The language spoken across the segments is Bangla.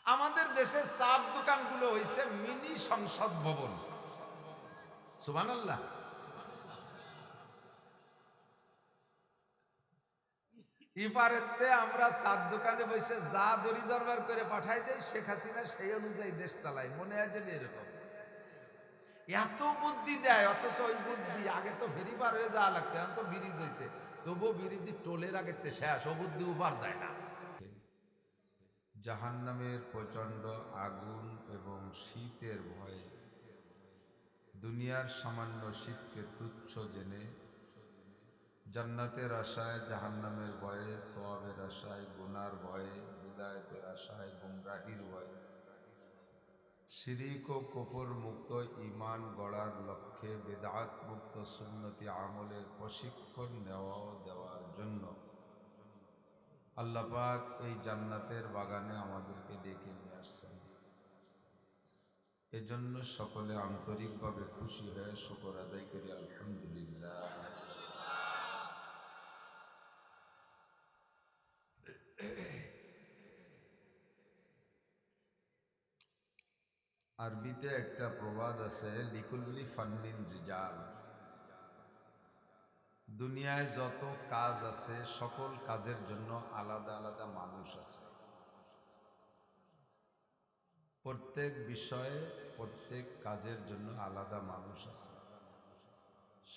আমাদের দেশের চার দোকানগুলো হইছে মিনি সংসদ ভবন। সুবহানাল্লাহ। ইফারেতে আমরা চার দোকানে বসে যা দড়ি দরবার করে পাঠাই দেয়, শেখ হাসিনা সেই অনুযায়ী দেশ চালায়। মনে হয় যে এরকম এত বুদ্ধি দেয়, অথচ ওই বুদ্ধি আগে তো ফেরি পার হয়ে যাওয়া লাগতো, এখন তো ব্রিজ হয়েছে, তবুও ব্রিজ টোলের আগে শেষ, ও বুদ্ধি উপার যায় না। জাহান্নামের প্রচণ্ড আগুন এবং শীতের ভয়ে দুনিয়ার সামান্য শীতকে তুচ্ছ জেনে জান্নাতের আশায় জাহান্নামের ভয়ে, সওয়াবের আশায় গুনার ভয়ে, হিদায়াতের আশায় গুমরাহির ভয়ে, শিরিক ও কুফর মুক্ত ঈমান গড়ার লক্ষ্যে বিদআত মুক্ত সুন্নতি আমলের প্রশিক্ষণ নেওয়া দেওয়ার জন্য আল্লাহ পাক এই জান্নাতের বাগানে আমাদেরকে ডেকে নিয়ে আসছেন। এজন্য সকলে আন্তরিকভাবে খুশি হয়ে শুকর আদায় করি, আলহামদুলিল্লাহ। আরবিতে একটা প্রবাদ আছে, লিকুল্লি ফান্নিন রিজাল। দুনিয়ায় যত কাজ আছে সকল কাজের জন্য আলাদা আলাদা মানুষ আছে। প্রত্যেক বিষয়ে প্রত্যেক কাজের জন্য আলাদা মানুষ আছে।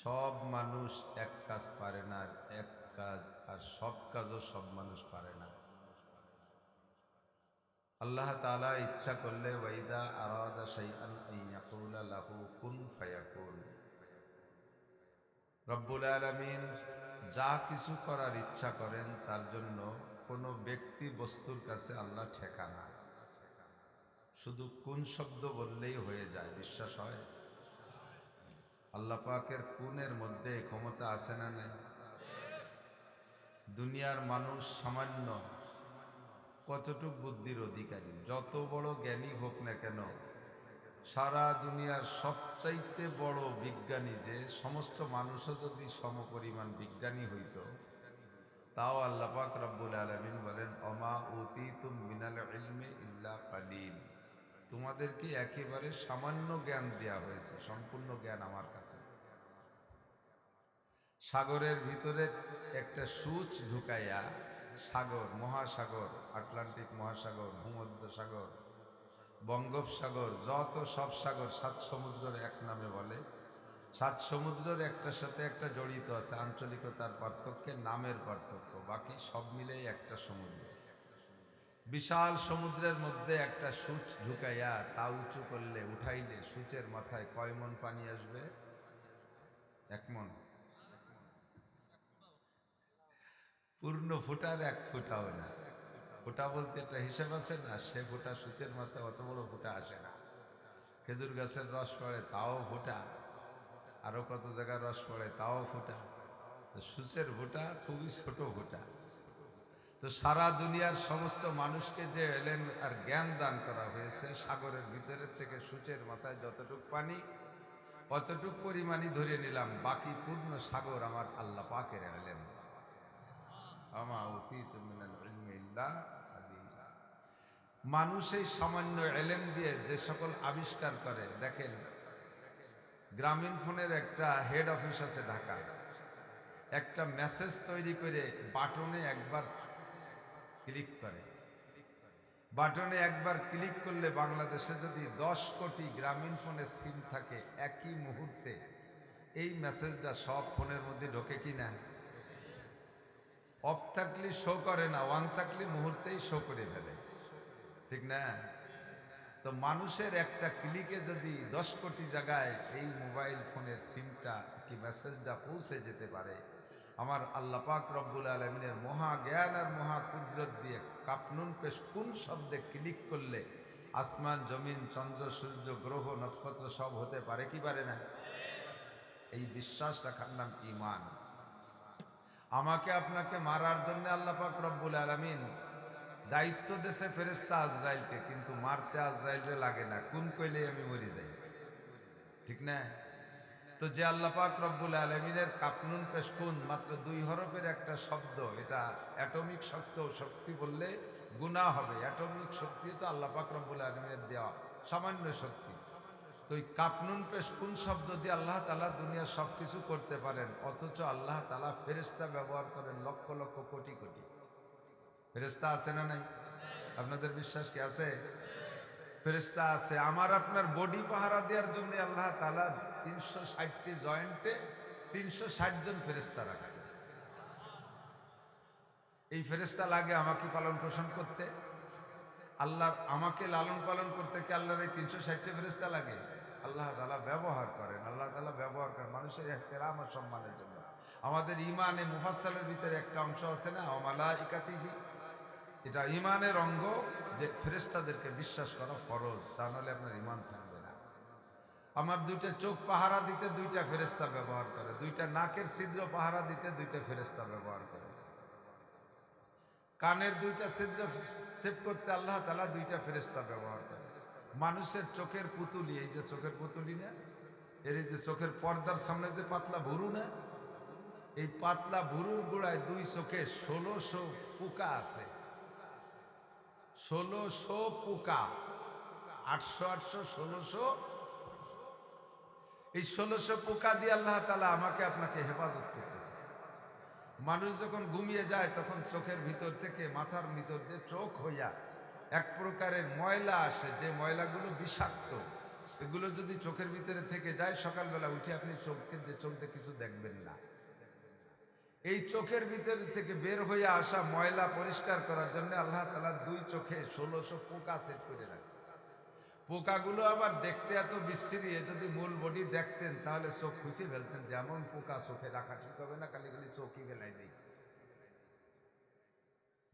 সব মানুষ এক কাজ পারে না, আর এক কাজ আর সব কাজও সব মানুষ পারে না। আল্লাহ তাআলা ইচ্ছা করলে ওয়াইদা আরাদা শাইআন আইয়াকুলা লাহু কুন ফায়াকুন, রব্বুল আলামিন যা কিছু করার ইচ্ছা করেন তার জন্য কোনো ব্যক্তি বস্তুর কাছে আল্লাহ ঠেকা না, শুধু কুন শব্দ বললেই হয়ে যায়। বিশ্বাস হয়? আল্লাহ পাকের কুনের মধ্যে ক্ষমতা আছে না নাই? দুনিয়ার মানুষ সামান্য কতটুক বুদ্ধির অধিকারী, যত বড় জ্ঞানী হোক না কেন, সারা দুনিয়ার সবচাইতে বড় বিজ্ঞানী যে সমস্ত মানুষও যদি সমপরিমাণ বিজ্ঞানী হইত, তাও আল্লাহ পাক রব্বুল আলামিন বলেন অমা উতীতুম মিনাল ইলমি ইল্লা কালিল, তোমাদেরকে একেবারে সামান্য জ্ঞান দেয়া হয়েছে, সম্পূর্ণ জ্ঞান আমার কাছে। সাগরের ভিতরে একটা সূচ ঢুকাইয়া সাগর, মহাসাগর, আটলান্টিক মহাসাগর, ভূমধ্য সাগর, বঙ্গোপসাগর, যত সব সাগর, সাত সমুদ্রের এক নামে বলে। সাত সমুদ্রের একটার সাথে একটা জড়িত আছে, আঞ্চলিকতার পার্থক্যে, নামের পার্থক্য, বাকি সব মিলেই একটা সমুদ্র। বিশাল সমুদ্রের মধ্যে একটা সূচ ঢুকাইয়া তা উঁচু করলে, উঠাইলে সূচের মাথায় কয় মন পানি আসবে? 1 মন। পূর্ণ ফুটার 1 ফুটাও না। ফুটা বলতে একটা হিসাব আছে না, সে ফুটা সূচের মাথায় অত বড় ফুটা আসে না। খেজুর গাছের রস পড়ে তাও ফুটা, আরো কত জায়গায় রস পড়ে তাও ফুটা, তো সূচের ফুটা খুবই ছোট ফুটা। তো সারা দুনিয়ার সমস্ত মানুষকে যে এলেম আর জ্ঞান দান করা হয়েছে, সাগরের ভিতরের থেকে সূচের মাথায় যতটুক পানি, অতটুক পরিমাণই ধরে নিলাম, বাকি পূর্ণ সাগর আমার আল্লাহ পাকের এলেম। আমা উতীতু মিনাল ইলমি ইল্লা কালিলা। মানুষ এই সামান্য এলেম দিয়ে যে সকল আবিষ্কার করে, দেখেন গ্রামীণ ফোনের একটা হেড অফিস আছে ঢাকা, একটা মেসেজ তৈরি করে বাটনে একবার ক্লিক করে, বাটনে একবার ক্লিক করলে বাংলাদেশে যদি 10 কোটি গ্রামীণ ফোনে সিম থাকে, একই মুহূর্তে এই মেসেজটা সব ফোনের মধ্যে ঢোকে কিনা? অফ থাকলে শো করে না, ওয়ান থাকলে মুহূর্তেই শো করে ফেলে, ঠিক না? তো মানুষের একটা ক্লিকে যদি 10 কোটি জায়গায় এই মোবাইল ফোনের সিমটা কি মেসেজটা পৌঁছে যেতে পারে, আমার আল্লাহ পাক রব্বুল আলামিনের মহা জ্ঞান আর মহা কুদরত দিয়ে কাপনুন পেশ কোন শব্দে ক্লিক করলে আসমান জমিন চন্দ্র সূর্য গ্রহ নক্ষত্র সব হতে পারে কি পারে না? এই বিশ্বাস রাখার নাম ঈমান। আমাকে আপনাকে মারার জন্য আল্লাহ পাক রব্বুল আলামিন দায়িত্ব দেশে ফেরেশতা আজরাইলকে, কিন্তু মারতে আজরাইলরে লাগে না, কোন কইলেই আমি মরে যাই, ঠিক না? তো যে আল্লাহ পাক রব্বুল আলামিনের কাপনুন পেশকুন মাত্র 2 হরফের একটা শব্দ, এটা অ্যাটমিক শক্তি বললে গুনাহ হবে। অ্যাটমিক শক্তি তো আল্লাহ পাক রব্বুল আলামিনের দেওয়া সামান্য শক্তি। তো এই কাপনুন পেশকুন শব্দ দিয়ে আল্লাহ তাআলা দুনিয়ার সব কিছু করতে পারেন, অথচ আল্লাহ তাআলা ফেরেশতা ব্যবহার করেন লক্ষ লক্ষ কোটি কোটি। ফেরেশতা আছে না নাই? আপনাদের বিশ্বাস কি আছে? ফেরেশতা আছে। আমার আপনার বডি পাহারা দেওয়ার জন্য আল্লাহ তাআলা 360টি জয়েন্টে 360 জন ফেরেশতা রাখছে। এই ফেরেশতা লাগে আমাকে পালন পোষণ করতে, আল্লাহর আমাকে লালন পালন করতে কি আল্লাহর এই 360টি ফেরেশতা লাগে? আল্লাহ তাআলা ব্যবহার করেন, আল্লাহ তাআলা ব্যবহার করেন মানুষের ইহতিরাম ও সম্মানের জন্য। আমাদের ঈমানে মুফাসসালের ভিতরে একটা অংশ আছে না, ওয়া মালাইকাতিহি, এটা ঈমানের অঙ্গ যে ফেরেশতাদেরকে বিশ্বাস করা ফরজ, তা নাহলে আপনার ঈমান থাকবে না। আমার 2টা চোখ পাহারা দিতে 2টা ফেরেশতা ব্যবহার করে, 2টা নাকের ছিদ্র পাহারা দিতে 2টা ফেরেশতা ব্যবহার করে, কানের 2টা ছিদ্র সেভ করতে আল্লাহ তাআলা 2টা ফেরেশতা ব্যবহার করে। মানুষের চোখের পুতুলি, এই যে চোখের পুতুলি না, এর এই যে চোখের পর্দার সামনে যে পাতলা ভুরু না, এই পাতলা ভুরুর গোড়ায় 2 চোখে 1600 পোকা আছে। 1600 পোকা, 800 1600। এই 1600 পোকা দিয়ে আল্লাহ তাআলা আমাকে আপনাকে হেফাজত করতেছে। মানুষ যখন ঘুমিয়ে যায় তখন চোখের ভিতর থেকে মাথার ভিতর দিয়ে চোখ হইয়া এক প্রকারের ময়লা আসে, যে ময়লাগুলো বিষাক্ত, এগুলো যদি চোখের ভিতরে থেকে যায় সকালবেলা উঠে আপনি চোখ দিয়ে কিছু দেখবেন না। এই চোখের ভিতর থেকে বের হয়ে আসা ময়লা পরিষ্কার করার জন্য আল্লাহ তাআলা 2 চোখে 1600 পোকা সেট করে রাখছে। পোকাগুলো আবার দেখতে এত বিশ্রী, যদি মূল বডি দেখতেন তাহলে চোখ খুশি ফেলতেন, যেমন পোকা চোখে রাখা ঠিক হবে না, খালি খালি চোখই ফেলাই দিই।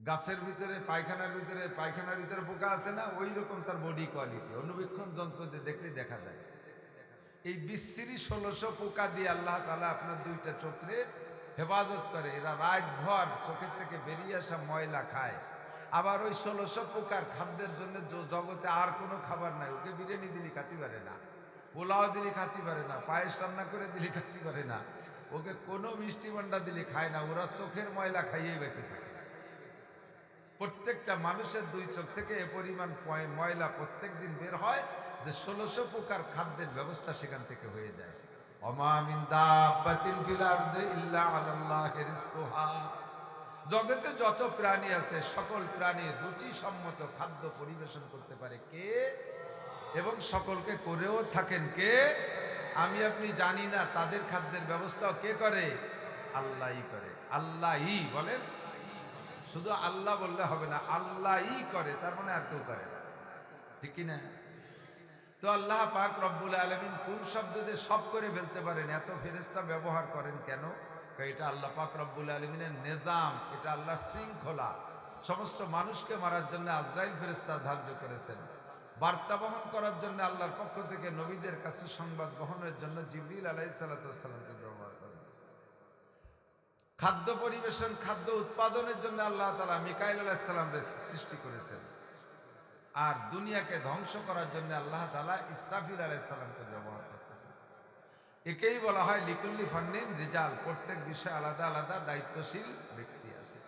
গাছের ভিতরে পায়খানার ভিতরে পোকা আছে না, ওই রকম তার বডি কোয়ালিটি, অনুবীক্ষণ যন্ত্র দিয়ে দেখলে দেখা যায়। এই বিশ্রী 1600 পোকা দিয়ে আল্লাহ তাআলা আপনার 2টা চোখে হেফাজত করে। এরা রাত ভর চোখের থেকে বেরিয়ে আসা ময়লা খায়। আবার ওই 1600 পোকার খাদ্যের জন্য জগতে আর কোনো খাবার নাই। ওকে বিরিয়ানি দিলে খাতে পারে না, পোলাও দিলে খাতে পারে না, পায়েস রান্না করে দিলে খাতে পারে না, ওকে কোনো মিষ্টি ভান্ডা দিলে খায় না। ওরা চোখের ময়লা খাইয়ে বেঁচে থাকে। প্রত্যেকটা মানুষের 2 চোখ থেকে এ পরিমাণ ময়লা প্রত্যেক দিন বের হয় যে 1600 প্রকার খাদ্যের ব্যবস্থা সেখান থেকে হয়ে যায়। ওমা মিন দাব্বাতিন ফিল আরদি ইল্লা আলাল্লাহি রিজকুহা। জগতে যত প্রাণী আছে সকল প্রাণীর রুচিসম্মত খাদ্য পরিবেশন করতে পারে কে, এবং সকলকে করেও থাকেন কে? আমি আপনি জানি না, তাদের খাদ্যের ব্যবস্থাও কে করে? আল্লাহই করে। আল্লাহই বলেন, শুধু আল্লাহ বললে হবে না, আল্লাহই করে, তার মানে আর কেউ করে না, ঠিক কি না? তো আল্লাহ পাক রব্বুল আলামিন কোন শব্দ দিয়ে সব করে ফেলতে পারেন, এত ফেরেশতা ব্যবহার করেন কেন? এটা আল্লাহ পাক রব্বুল আলামিনের নিজাম, এটা আল্লাহর শৃঙ্খলা। সমস্ত মানুষকে মারার জন্য আজরাইল ফেরেশতা ধার্য করেছেন, বার্তা বহন করার জন্য আল্লাহর পক্ষ থেকে নবীদের কাছে সংবাদ বহনের জন্য জিবরিল আলাইহিস সালাতু ওয়াস সালামকে ব্যবহার করেছেন, খাদ্য পরিবেশন খাদ্য উৎপাদনের জন্য আল্লাহ তাআলা মিকাইল আলাইহিস সালামকে সৃষ্টি করেছেন, আর দুনিয়াকে ধ্বংস করার জন্য আল্লাহ তাআলা ইসরাফিল আলাইহিস সালামকে ব্যবহার করতেছেন। একেই বলা হয় লিকুল্লি ফান্নিন রিজাল, প্রত্যেক বিষয়ে আলাদা আলাদা দায়িত্বশীল ব্যক্তি আছে।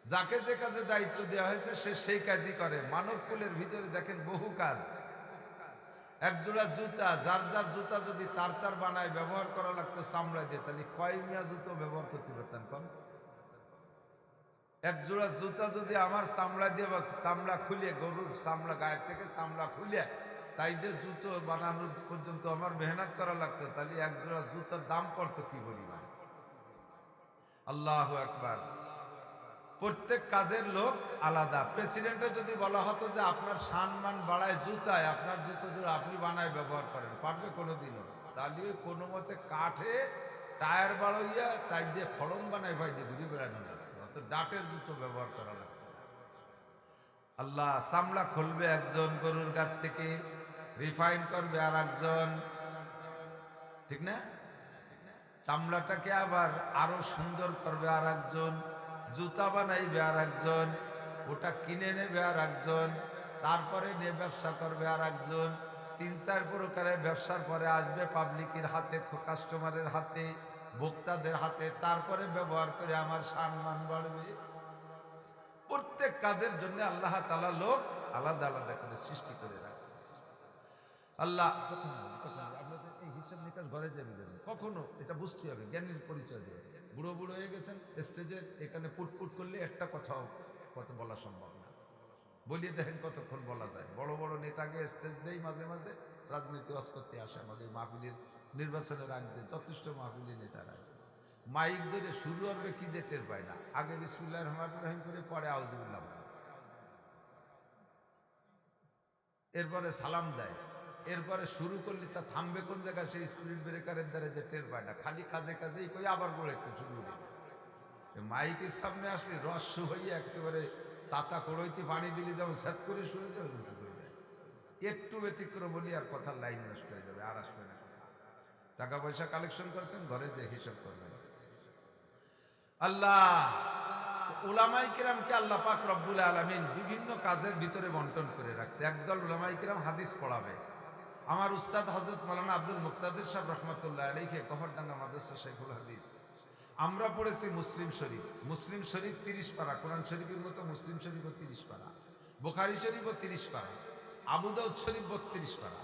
যাকে যে কাজে দায়িত্ব দেওয়া হয়েছে সে সেই কাজই করে। মানব কুলের ভিতরে দেখেন বহু কাজ। এক জোড়া জুতা, যার যার জুতা যদি তার বানায় ব্যবহার করা লাগতো চামড়া দিয়ে, তাহলে কয় মিয়া জুতো ব্যবহার করতে পারতেন কম? এক জোড়া জুতা যদি আমার চামড়া দিয়ে বা চামড়া খুলে, গরুর চামড়া গায়ের থেকে চামড়া খুলে তাই দিয়ে জুতো বানানোর পর্যন্ত আমার মেহনত করা লাগতো, তাহলে এক জোড়া জুতার দাম পড়তো কি পরিমাণ। আল্লাহু আকবার। প্রত্যেক কাজের লোক আলাদা। প্রেসিডেন্টে যদি বলা হতো যে আপনার সম্মান বাড়ায় জুতায়, আপনার জুতো যদি আপনি বানায় ব্যবহার করেন, পারবে কোনোদিনও? তাহলে কোনো মতে কাঠে টায়ার বাড়াইয়া তাই দিয়ে খড়ম বানায় ভাই দিয়ে ঘুরে বেড়ানো লাগতো, অত ডাটের জুতো ব্যবহার করা লাগতো না। আল্লাহ চামড়া খুলবে একজন গরুর গাছ থেকে, রিফাইন করবে আর একজন, ঠিক না? চামড়াটাকে আবার আরো সুন্দর করবে আর একজন, জুতা বানাইবে আর একজন, ওটা কিনে নেবে আর একজন, তারপরে নিয়ে ব্যবসা করবে আর একজন, 3-4 প্রকারের ব্যবসার পরে আসবে পাবলিকের হাতে, কাস্টমারের হাতে, ভোক্তাদের হাতে, তারপরে ব্যবহার করে আমার সম্মান বাড়বে। প্রত্যেক কাজের জন্য আল্লাহ তাআলা লোক আলাদা আলাদা করে সৃষ্টি করে রাখছে। আল্লাহ আপনাদের এই হিসাব নিকাশ ঘরে যাবেন, কখনো এটা বুঝতে হবে, জ্ঞানের পরিচয় দেবে। বুড়ো বুড়ো হয়ে গেছেন, স্টেজের এখানে পুটপুট করলে একটা কথাও কত বলা সম্ভব না। বলিয়ে দেখেন কতক্ষণ বলা যায়। বড় বড় নেতাকে স্টেজ দেই, মাঝে মাঝে রাজনীতি ওয়াজ করতে আসে আমাদের মাহফিলের নির্বাচনের আগে যথেষ্ট মাহফিলের নেতারা আছে, মাইক ধরে শুরু করবে কি দিয়ে টের পায় না। আগে বিসমিল্লাহির রহমানির রহিম করে পরে আউযুবিল্লাহ, এরপরে সালাম দেয়, এরপরে শুরু করলে তা থামবে কোন জায়গায় সেই স্পিড ব্রেকারের দ্বারা যে টের পায় না, খালি কাজে কাজেই কই আবার বলে একটু শুরু করে। মাইকের সামনে আসলে রস্য হয়ে একেবারে তাতা কড়ইতে পানি দিলে যেমন সেট করে শুয়ে যাবে, শুরু করে যায়। একটু ব্যতিক্রম বলি আর কথার লাইন নষ্ট হয়ে যাবে, আর আসবে না কথা। টাকা পয়সা কালেকশন করেছেন, ঘরে যে হিসাব করবেন। আল্লাহ উলামায়ে কিরামকে আল্লাহ পাক রব্বুল আলামিন বিভিন্ন কাজের ভিতরে বন্টন করে রাখছে। একদল উলামায়ে কিরাম হাদিস পড়াবে। আমার উস্তাদ হযরত মাওলানা আব্দুল মুক্তাদির সাহেব রাহমাতুল্লাহ আলাইহি গহরডাঙ্গা মাদ্রাসা শাইখুল হাদিস। আমরা পড়েছি মুসলিম শরীফ। মুসলিম শরীফ 30 পারা, কোরআন শরীফের মতো মুসলিম শরীফও 30 পারা, বুখারী শরীফও 30 পারা, আবু দাউদ শরীফ 32 পারা,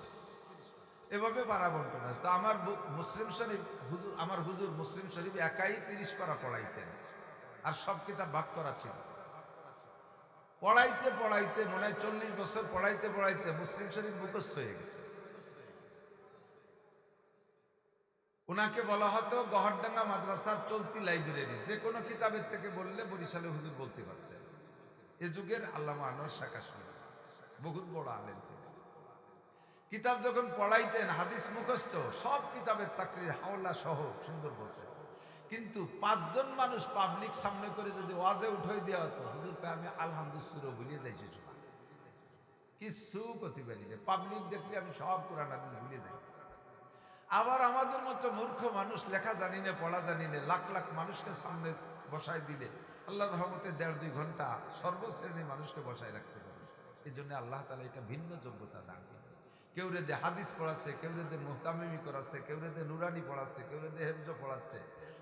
এভাবে পারা বন্টন আছে। তো আমার মুসলিম শরীফ হুজুর, আমার হুজুর মুসলিম শরীফ একাই 30 পারা পড়াইতেন, আর সব কিতাব ভাগ করা ছিল। পড়াইতে পড়াইতে মনে হয় 40 বছর পড়াইতে পড়াইতে মুসলিম শরীফ মুখস্থ হয়ে গেছে। ওনাকে বলা হতো গহরডাঙ্গা মাদ্রাসার চলতি লাইব্রেরি, যে কোনো কিতাবের থেকে বললে বরিশালে হুজুর বলতে পারতেন। এ যুগের আল্লামা আনোয়ার শাহ কাশমীরি বহুত বড় আলেম ছিলেন। কিতাব যখন পড়াইতেন হাদিস মুখস্থ, সব কিতাবের তাকরীর হাওলা সহ সুন্দর বলতেন। কিন্তু 5 জন মানুষ পাবলিক সামনে করে যদি ওয়াজে উঠাই দেওয়া হতো, হুজুরকে আমি আলহামদুলিল্লাহ ভুলিয়ে যাইছি, কিছু করতে পারি যে পাবলিক দেখলে আমি সব কোরআন হাদিস ভুলে যাই। আবার আমাদের মতো মূর্খ মানুষ, লেখা জানি না পড়া জানি না, লাখ লাখ মানুষকে সামনে বসায় দিলে আল্লাহর রহমতে 1.5-2 ঘন্টা সর্বশ্রেণীর মানুষকে বসায় রাখতে পারে। এই জন্য আল্লাহ তাআলা এটা ভিন্ন যোগ্যতা দান করেন। কেউ রেদে হাদিস পড়াচ্ছে, কেউ রেদে মুহতামিমি করাচ্ছে, কেউ রেদে নুরানি পড়াচ্ছে, কেউ রেদে হেফজ পড়াচ্ছে,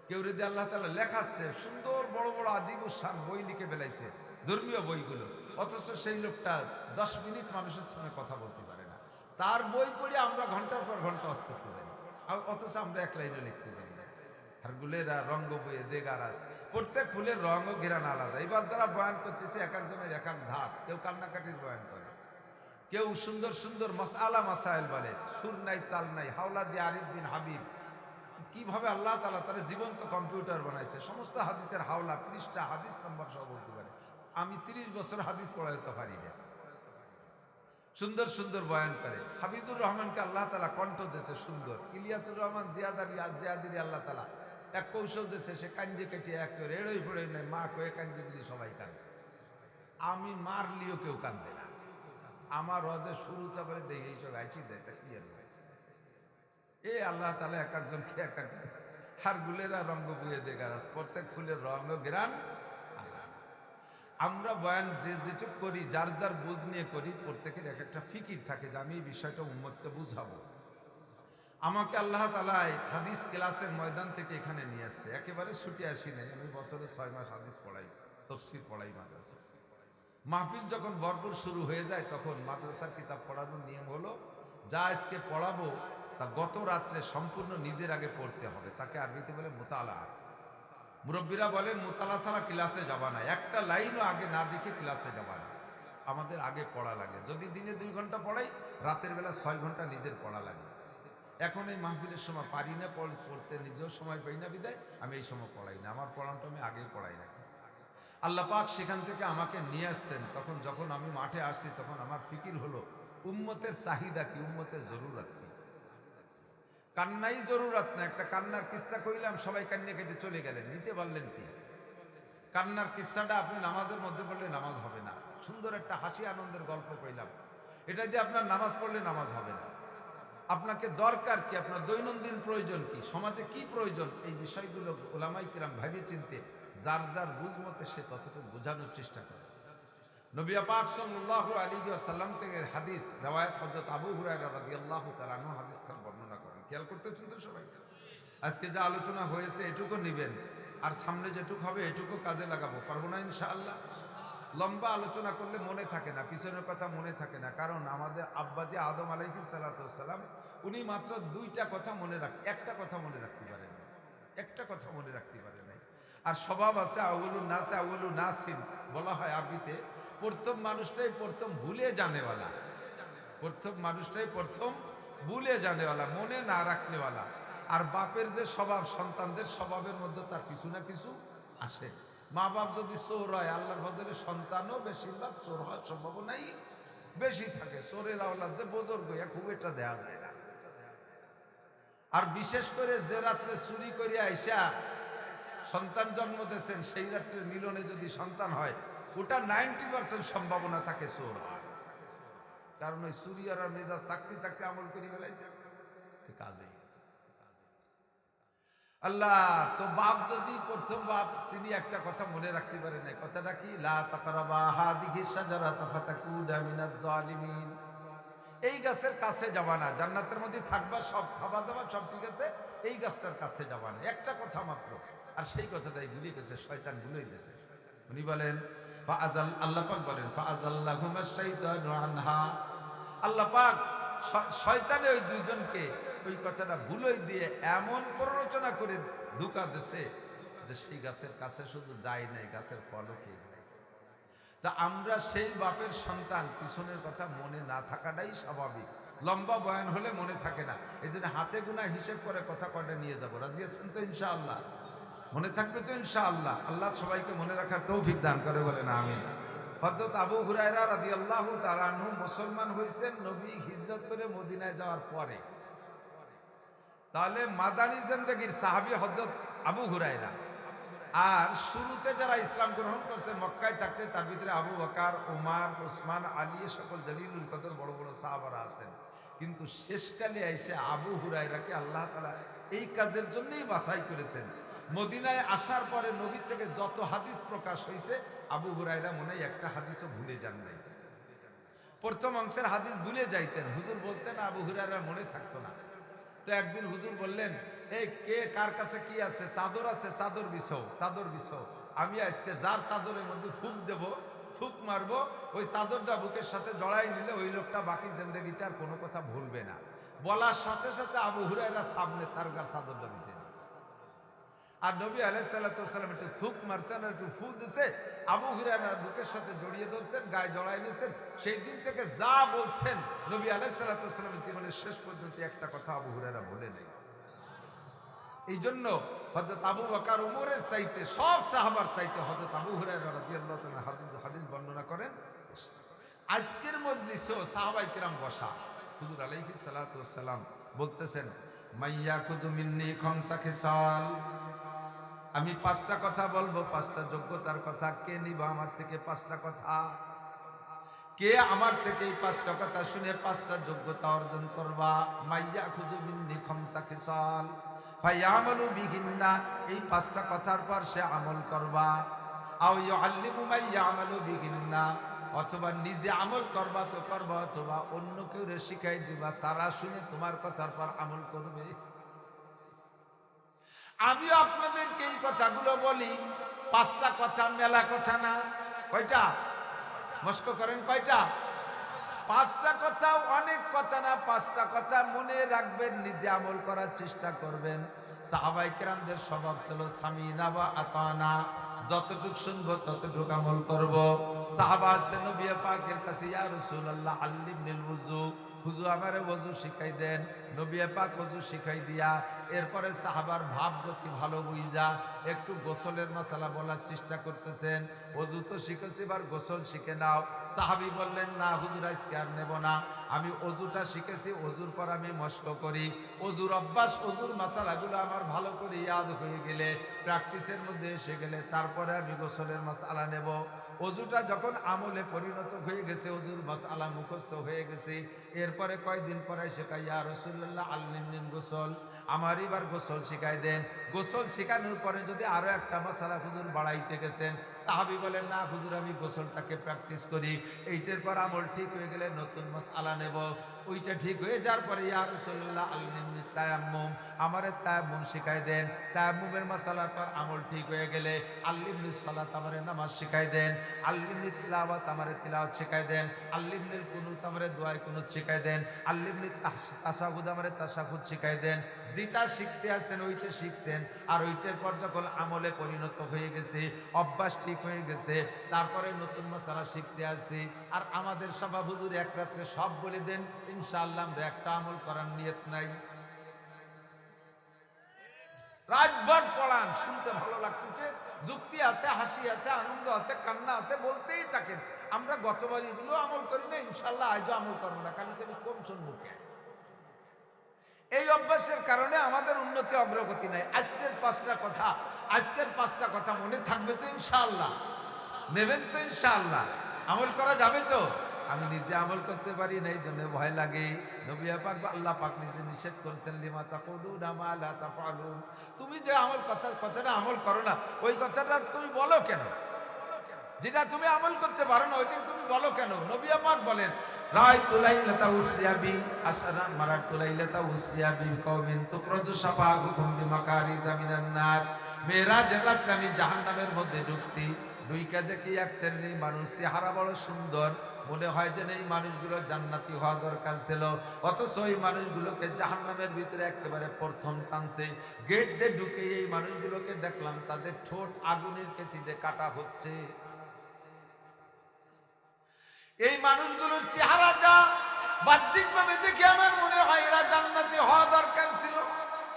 কেউ রেদে আল্লাহ তাআলা লেখাচ্ছে। সুন্দর বড় বড় আজিবুস শান বই লিখে বেলাইছে, ধর্মীয় বইগুলো। অথচ সেই লোকটা 10 মিনিট মানুষের সামনে কথা বলতে পারে না। তার বই পড়ে আমরা ঘন্টার পর ঘন্টা ওয়াজ করতে পারি, অথচ আমরা এক লাইনে লিখতে পারি না। আর গুলেরা রঙ্গ বইয়ে দেগারা, প্রত্যেক ফুলের রঙ ও ঘেরান আলাদা। এবার যারা বয়ান করতেছে এক একজনের এক এক ধাস, কেউ কান্নাকাটির বয়ান করে, কেউ সুন্দর সুন্দর মাসআলা মাসাইল বলে, সুর নাই তাল নাই, হাওলা দিয়ে আরিফ বিন হাবিব কিভাবে আল্লাহ তাআলা তার জীবন্ত কম্পিউটার বানাইছে, সমস্ত হাদিসের হাওলা, পৃষ্ঠা, হাদিস নম্বর সব বলতে পারে। আমি 30 বছর হাদিস পড়াইতে পারি না। সুন্দর সুন্দর বয়ান করে। হাবিজুর রহমানকে আল্লাহ তাআলা কণ্ঠ দিয়েছে সুন্দর। ইলিয়াসুর রহমান জিয়াদারি আল্লাহ তাআলা এক কৌশল দিয়েছে, সে কান্দে কেটে এক রেড়ই ফেড়ে নেয়, মা কয়ে কান্দে দিলে সবাই কান্দে। আমি মারলিও কেউ কান্দে না। আমার রজে শুরুটা করে দেয় এইসব আইটি দেয়, তা কি আর এ আল্লাহ তাআলা এক একজনকে এক এক হার গুলেরা রঙ্গ বুয়ে দেগারাস, প্রত্যেক ফুলের রঙ গ্রান। আমরা বয়ান যে যেটুক করি যার যার বুঝ নিয়ে করি, প্রত্যেকের এক একটা ফিকির থাকে যে আমি এই বিষয়টা উম্মতকে বুঝাবো। আমাকে আল্লাহ তাআলা হাদিস ক্লাসের ময়দান থেকে এখানে নিয়ে আসছে, একেবারে ছুটি আসি নাই। আমি বছরে 6 মাস হাদিস পড়াই, তাফসীর পড়াই মাদ্রাসা। মাহফিল যখন ভরপুর শুরু হয়ে যায়, তখন মাদ্রাসার কিতাব পড়ানোর নিয়ম হলো, যা আজকে পড়াবো তা গত রাত্রে সম্পূর্ণ নিজের আগে পড়তে হবে। তাকে আরবিতে বলে মুতালা। মুরব্বীরা বলেন মুতালা ছাড়া ক্লাসে যাবা না, একটা লাইনও আগে না দেখে ক্লাসে যাবা না। আমাদের আগে পড়া লাগে। যদি দিনে 2 ঘন্টা পড়াই, রাতের বেলা 6 ঘন্টা নিজের পড়া লাগে। এখন এই মাহফিলের সময় পারি না পড়তে, নিজেও সময় পাই না, বিদায় আমি এই সময় পড়াই না। আমার পড়ানোটা আমি আগেই পড়াই না। আল্লাহ পাক সেখান থেকে আমাকে নিয়ে আসছেন। তখন যখন আমি মাঠে আসছি, তখন আমার ফিকির হলো উম্মতের চাহিদা কি, উম্মতের জরুরত কি। কান্নাই জরুরত না। একটা কান্নার কিস্সা কইলাম, সবাই কান্না কেটে চলে গেলেন, নিতে পারলেন কি? কান্নার কিস্সাটা আপনি নামাজের মধ্যে পড়লে নামাজ হবে না। সুন্দর একটা হাসি আনন্দের গল্প কইলাম, এটা দিয়ে আপনার নামাজ পড়লে নামাজ হবে না। আপনাকে দরকার কি, আপনার দৈনন্দিন প্রয়োজন কি, সমাজে কি প্রয়োজন, এই বিষয়গুলো উলামায়ে কিরাম ভাবে চিনতে যার যার বুঝ মতে সে ততটুকু বোঝানোর চেষ্টা করে। নবী পাক সাল্লাল্লাহু আলাইহি ওয়াসাল্লাম থেকে হাদিস রওয়ায়াত হযরত আবু হুরায়রা রাদিয়াল্লাহু তাআলা আনহু হাদিস খান বর্ণনা করেন। খেয়াল করতেছেন তো সবাই? আজকে যা আলোচনা হয়েছে এটুকু নেবেন, আর সামনে যেটুকু হবে এটুকু কাজে লাগাবো, পারবো না ইনশাআল্লাহ? লম্বা আলোচনা করলে মনে থাকে না, পিছনের কথা মনে থাকে না, কারণ আমাদের আব্বাজি আদম আলাইহিস সালাতু ওয়াসসালাম উনি মাত্র দুইটা কথা মনে একটা কথা মনে রাখতে পারেন না, একটা কথা মনে রাখতে পারেন নাই। আর স্বভাব আছে আউলুন নাসে আউলু নাসিন, বলা হয় আরবিতে প্রথম মানুষটাই প্রথম ভুলে জানেওয়ালা, প্রথম মানুষটাই প্রথম ভুলে জানেওয়ালা, মনে না রাখনেওয়ালা। আর বাপের যে স্বভাব, সন্তানদের স্বভাবের মধ্যে তার কিছু না কিছু আসে। মা বাপ যদি চোর হয়, আল্লাহর ফজলে সন্তানও বেশিরভাগ চোর হওয়ার সম্ভাবনাই বেশি থাকে। চোরের আওলাদ যে বুজুর্গ হইয়া খুব একটা দেয়া যায় না। আর বিশেষ করে যে রাত্রে চুরি করিয়া আইসা সন্তান জন্ম দিয়েছেন, সেই রাত্রে মিলনে যদি সন্তান হয়, ওটা 90% সম্ভাবনা থাকে চোর হয়। কারণ ওই চুরি আর মেজাজ থাকতে থাকতে আমল করে ফেলাইছে, কাজ হয়ে গেছে। আল্লাহ তো বাপ যদি প্রথম বাপ, তিনি একটা কথা মনে রাখতে পারেন না। কথাটা কি? লা তাকরাবা হাদিহি শাজারাতা ফাতাকুনা মিনাজ জালিমিন। এই গাছের কাছে যাবা না, জান্নাতের মধ্যে থাকবা, সব খাওয়া দাওয়া সব ঠিক আছে, এই গাছটার কাছে যাবা না, একটা কথা মাত্র। আর সেই কথাটাই ভুলে গেছে, শয়তান ভুলেই দিয়েছে। উনি বলেন ফাআজাল, আল্লাহ পাক বলেন ফাআজাল্লাহুমাশ শাইতানু আনহা। আল্লাহ পাক শয়তানে ওই দুইজনকে ওই কথাটা ভুলই দিয়ে এমন প্ররোচনা করে ধোঁকা দিছে যে সেই গাছের কাছে শুধু যায় নাই, গাছের ফলও খেয়ে গেছে। তা আমরা সেই বাপের সন্তান, পিছনের কথা মনে না থাকাটাই স্বাভাবিক। লম্বা বয়ান হলে মনে থাকে না, এই জন্য হাতে গোনা হিসেব করে কথা কটা নিয়ে যাবো। রাজি আছেন তো ইনশাআল্লাহ? মনে থাকবে তো ইনশাআল্লাহ? আল্লাহ সবাইকে মনে রাখার তৌফিক দান করে, বলেন আমিন। হযরত আবু হুরায়রা রাদিয়াল্লাহু তাআলা আনহু মুসলমান হয়েছেন নবী হিজরত করে মদিনায় যাওয়ার পরে। তাহলে মাদানী জিন্দেগীর সাহাবী হযরত আবু হুরায়রা। আর শুরুতে যারা ইসলাম গ্রহণ করছে মক্কায় থাকতে, তার ভিতরে আবু বকর, ওমর, ওসমান, আলী, সকল জলিলুল কদর বড় বড় সাহাবারা আছেন। কিন্তু শেষকালে এসে আবু হুরায়রাকে আল্লাহ তাআলা এই কাজের জন্যই বাছাই করেছেন। মদিনায় আসার পরে নবী থেকে যত হাদিস প্রকাশ হয়েছে, আবু হুরায়রা মনে হয় একটা হাদিসও ভুলে যান নাই। প্রথম অংশের হাদিস ভুলে যাইতেন, হুজুর বলতেন, আবু হুরায়রার মনে থাকতো না। তো একদিন হুজুর বললেন, এই কে কার কাছে কি আছে? চাদর আছে, চাদর বিছাও, চাদর বিছাও। আমি আজকে যার চাদরের মধ্যে ফুক দেব, থুক মারবো, ওই চাদরটা বুকের সাথে জড়াই নিলে ওই লোকটা বাকি জিন্দেগিতে আর কোনো কথা ভুলবে না। বলার সাথে সাথে আবু হুরায়রা সামনে তার গার চাদরটা বিছিয়ে দিয়েছে। আর নবী আলাইহিস সালাতু ওয়াস সালাম একটু থুক মারছেন, একটু ফু দিছে, আবু হুরায়রা বুকের সাথে জড়িয়ে ধরছেন, গায়ে জড়াই নিয়েছেন। সেই দিন থেকে যা বলছেন নবী আলাইহিস সালাতু ওয়াস সালামের জীবনের শেষ পর্যন্ত একটা কথা আবু হুরায়রা বলে নেই। এই জন্য হযরত আবু বকর, ওমরের চাইতে, সব সাহাবার চাইতে হযরত আবু হুরায়রা রাদিয়াল্লাহু তাআলা হাদিস বর্ণনা করেন। আজকের মজলিসেও সাহাবায়ে কেরাম বসা, হুজুর আলাইহিস সালাতু ওয়াস সালাম বলতেছেন, মাইয়াকুযু মিন্নি খামসা খিসাল। আমি 5টা কথা বলবো, 5টা যোগ্যতার কথা। কে নিবা আমার থেকে 5টা কথা? কে আমার থেকে এই 5টা কথা শুনে 5টা যোগ্যতা অর্জন করবা? মাইয়াকুযু মিন্নি খামসা খিসাল ফায়ামালু বিহিন্না। এই 5টা কথার পর সে আমল করবা। আও ইউআল্লিমু মাইয়ামালু বিহিন্না, অথবা নিজে আমল করবা তো করবা, অথবা অন্য কেউ শিখাই দিবা, তারা শুনে তোমার কথার পর আমল করবে। আমিও আপনাদেরকে এই কথাগুলো বলি, 5টা কথা, মেলা কথা না। কয়টা? মস্ক করেন কয়টা? 5টা কথা, অনেক কথা না, 5টা কথা মনে রাখবেন, নিজে আমল করার চেষ্টা করবেন। সাহাবায়ে কেরামদের স্বভাব ছিল সামিনা ওয়া আতানা, যতটুক শুনবো ততটুক আমল করব। সাহাবা আসছে নবী পাকের কাছে, ইয়া রাসূলুল্লাহ আল্লিমনিল ওযু, হুজুর আমারে ওযু শিখাই দেন। নবী পাক ওযু শিখাই দিয়া এরপরে সাহাবার ভাব গতি ভালো বুঝা একটু গোসলের মাসালা বলার চেষ্টা করতেছেন। ওযু তো শিখেছি, এবার গোসল শিখে নাও। সাহাবী বললেন, না হুজুর আজকে আর নেব না, আমি ওযুটা শিখেছি, ওযুর পর আমি মস্ক করি। ওযুর অভ্যাস, ওযুর মাসালাগুলো আমার ভালো করে ইয়াদ হয়ে গেলে, প্র্যাকটিসের মধ্যে এসে গেলে তারপরে আমি গোসলের মাসালা নেব। অজুটা যখন আমলে পরিণত হয়ে গেছে, অজুর মাসআলা মুখস্থ হয়ে গেছে, এরপরে কয়দিন পরে শেখাই, ইয়া রাসূলুল্লাহ আল্লিমনিল গোসল, আমার এবার গোসল শিখাই দেন। গোসল শেখানোর পরে যদি আরো একটা মাসআলা হুজুর বাড়াইতে গেছেন, সাহাবী বলেন না হুজুর আমি গোসলটাকে প্র্যাকটিস করি, এইটার পর আমল ঠিক হয়ে গেলে নতুন মাসআলা নেব। ওইটা ঠিক হয়ে যাওয়ার পরে ইয়া রাসূলুল্লাহ আল্লিমনি তায়াম্মুম, আমারে তায়াম্মুম শিখাই দেন। তায়াম্মুমের মাসআলার পর আমল ঠিক হয়ে গেলে আল্লিমনি সালাত, আমারে নামাজ শিখাই দেন। আল্লিমনি তিলাওয়াত, আমারে তিলাওয়াত শিখাই দেন। আল্লিমনিল কুনুত, আমারে দোয়ায় কুনুত শিখাই দেন। আল্লিমনি তাশাহুদ, আমারে তাশাহুদ শিখাই দেন। যেটা শিখতে আসছেন ওইটা শিখছেন, আর ওইটার পর যখন আমলে পরিণত হয়ে গেছে, অভ্যাস ঠিক হয়ে গেছে, তারপরে নতুন মাসালা শিখতে আসছি। আর আমাদের সভা হুজুর এক রাত্রে সব বলে দেন, ইনশাআল্লাহ আমরা একটা আমল করার নিয়ত নাই। রাতভর পড়ান, শুনতে ভালো লাগতেছে, যুক্তি আছে, হাসি আছে, আনন্দ আছে, কান্না আছে, বলতেই থাকেন। আমরা গতবার এগুলো আমল করি না, ইনশাআল্লাহ আজও আমল করবো না, খালি খালি কম মুখে। এই অভ্যাসের কারণে আমাদের উন্নতি অগ্রগতি নাই। আজকের পাঁচটা কথা মনে থাকবে তো ইনশাআল্লাহ? নেবেন তো ইনশাআল্লাহ? আমল করা যাবে তো? আমি নিজে আমল করতে পারি না, এই জন্য ভয় লাগে। নবী পাক বা আল্লাহ পাক নিজে নিষেধ করেছেন, লিমা তাকুলুনা মা লা তাফআলুন, তুমি যে কথাটা আমল করো না, ওই কথাটা তুমি বলো কেন? যেটা তুমি আমল করতে পারো না ওইটা তুমি বলো কেন? নবী পাক বলেন, রাআইতু লাইলাতা উসরিয়াবি আশরা মারাতু লাইলাতা উসরিয়াবি কওমিন তুকরাজু শাফাআহুম বিমাকারিজা মিনান নার। মেরাজের রাতে আমি জাহান্নামের মধ্যে ঢুকছি, ঢুইকা দেখি এক শ্রেণীর মানুষ, চেহারা বড় সুন্দর, মনে হয় যে এই মানুষগুলো জান্নাতি হওয়া দরকার ছিল, অথচ এই মানুষগুলোকে জাহান্নামের ভিতরে একেবারে প্রথম চান্সে গেট দিয়ে ঢুকে এই মানুষগুলোকে দেখলাম তাদের ঠোঁট আগুনের কেচিতে কাটা হচ্ছে। এই মানুষগুলোর চেহারা যা বাহ্যিকভাবে দেখে আমার মনে হয় এরা জান্নাতি হওয়া দরকার ছিল,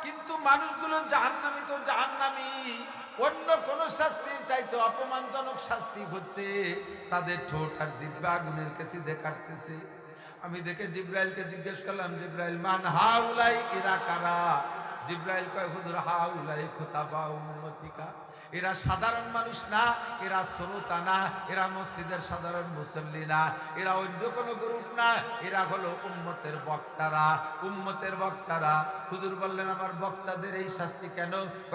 কিন্তু মানুষগুলো জাহান্নামী তো জাহান্নামী, অন্য কোন শাস্তি চাইতে অপমানজনক শাস্তি হচ্ছে, তাদের ঠোঁট আর জিহ্বা আগুনের কাছে কাটতেছে। আমি দেখে জিব্রাইলকে জিজ্ঞেস করলাম, জিব্রাইল মান হাউলাই, এরা কারা? জিব্রাইল কয়, হুজুর হাউলাই খুতাবা উম্মতিকা, এরা সাধারণ মানুষ না, এরা শ্রোতা না, এরা মসজিদের সাধারণ মুসল্লি না, এরা অন্য কোনো গ্রুপ না, এরা হলো উম্মতের বক্তারা, উম্মতের বক্তারা। হুজুর বললেন, আমার বক্তাদের এই শাস্তি কেন?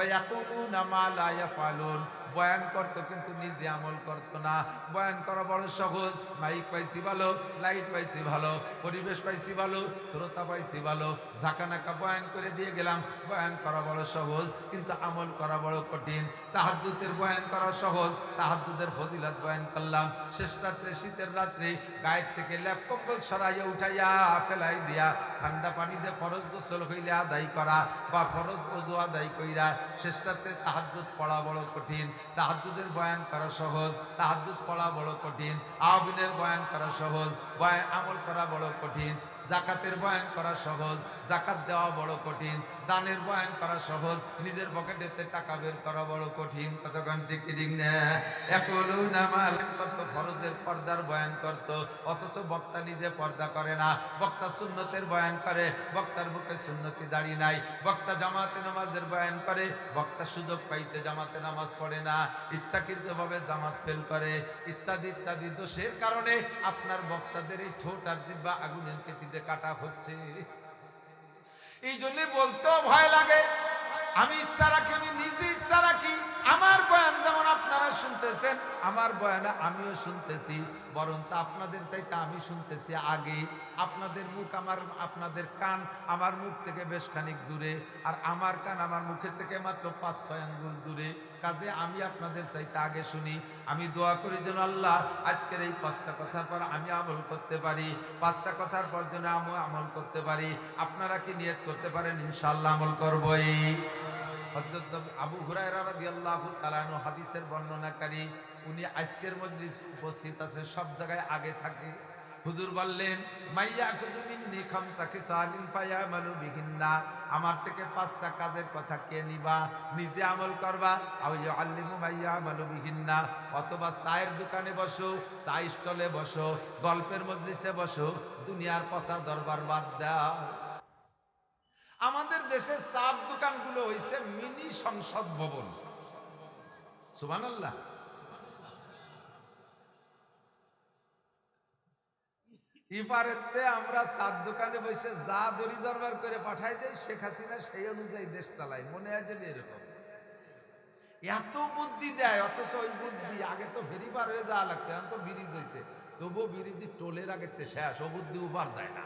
ইয়াকুলুনা মা লা ইয়াফালুন, বয়ান করতো কিন্তু নিজে আমল করতো না। বয়ান করা বড় সহজ, মাইক পাইছি ভালো, লাইট পাইছি ভালো, পরিবেশ পাইছি ভালো, শ্রোতা পাইছি ভালো, ঝাঁকানাকা বয়ান করে দিয়ে গেলাম। বয়ান করা বড় সহজ, কিন্তু আমল করা বড় কঠিন। তাহাজ্জুদের বয়ান করা সহজ, তাহাজ্জুদের ফজিলত বয়ান করলাম। শেষ রাত্রে, শীতের রাত্রে গায়ের থেকে ল্যাপ কম্বল সরাইয়া উঠাইয়া ফেলাই দিয়া ঠান্ডা পানি দিয়ে ফরজ গোসল হইলে আদায় করা, বা ফরজ ওযু আদায় কইরা শেষ রাত্রে তাহাজ্জুদ পড়া বড় কঠিন। তাহাজ্জুদের বয়ান করা সহজ, তাহাজ্জুদ পড়া বড় কঠিন। আওয়াবিনের বয়ান করা সহজ, বয়ান আমল করা বড় কঠিন। যাকাতের বয়ান করা সহজ, যাকাত দেওয়া বড় কঠিন। দানের বয়ান করা সহজ, নিজের পকেটেতে টাকা বের করা বড় কঠিন। কতক্ষণ ঠিক ঠিক না? ইয়াকুলুনা মা লা করতো, ফরজের পর্দার বয়ান করত, অথচ বক্তা নিজে পর্দা করে না। বক্তা সুন্নতের বয়ান করে, বক্তার বুকে সুন্নতি দাড়ি নাই। বক্তা জামাতে নামাজের বয়ান করে, বক্তা সুযোগ পাইতে জামাতে নামাজ পড়ে না, ইচ্ছাকৃতভাবে জামাত ফেল করে, ইত্যাদি ইত্যাদি দোষের কারণে আপনার বক্তাদের এই ঠোঁট আর জিহ্বা আগুনের কেচিতে কাটা হচ্ছে। এই জন্য বলতেও ভয় লাগে। আমি ইচ্ছা রাখি, আমি নিজে ইচ্ছা রাখি, আমার বয়ান যেমন আপনারা শুনতেছেন, আমার বয়ান আমিও শুনতেছি, বরঞ্চ আপনাদের চাইতে আমি শুনতেছি আগে। আপনাদের মুখ আপনাদের কান আমার মুখ থেকে বেশ খানিক দূরে, আর আমার কান আমার মুখের থেকে মাত্র 5-6 আঙ্গুল দূরে। কাজে আমি আপনাদের চাইতে আগে শুনি। আমি দোয়া করি যেন আল্লাহ আজকের এই 5টা কথার পর আমি আমল করতে পারি, 5টা কথার পর যেন আমি আমল করতে পারি। আপনারা কি নিয়ত করতে পারেন? ইনশাআল্লাহ আমল করবই। হযরত আবু হুরায়রা রাদিয়াল্লাহু তাআলা আনহু হাদিসের বর্ণনাকারী, উনি আজকের মজলিস উপস্থিত আছে, সব জায়গায় আগে থাকে। হুজুর বললেন, মাইয়া খুযু মিন্নি খামসা খিসালিন ফায়ামালু বিহিন্না, আমার থেকে 5টা কাজের কথা কে নিবা? নিজে আমল করবা, আও ইউআল্লিমু মাইয়া আমালু বিহিন্না, অথবা চায়ের দোকানে বসো, চা স্টলে বসো, গল্পের মজলিসে বসো, দুনিয়ার পচা দরবার বাদ দাও। আমাদের দেশের চার দোকানগুলো হইছে মিনি সংসদ ভবন। সুবহানাল্লাহ। ইপারেতে আমরা চার দোকানে বসে যা দড়ি দরবার করে পাঠাই দেয়, শেখ হাসিনা সেই অনুযায়ী দেশ চালায়। মনে হয় যে এরকম এত বুদ্ধি দেয়, অথচ ওই বুদ্ধি আগে তো ফেরি পার হয়ে যাওয়া লাগতো, এখন তো ব্রিজ হয়েছে, তবুও ব্রিজ টোলের আগে শেষ, ও বুদ্ধি উপার যায় না।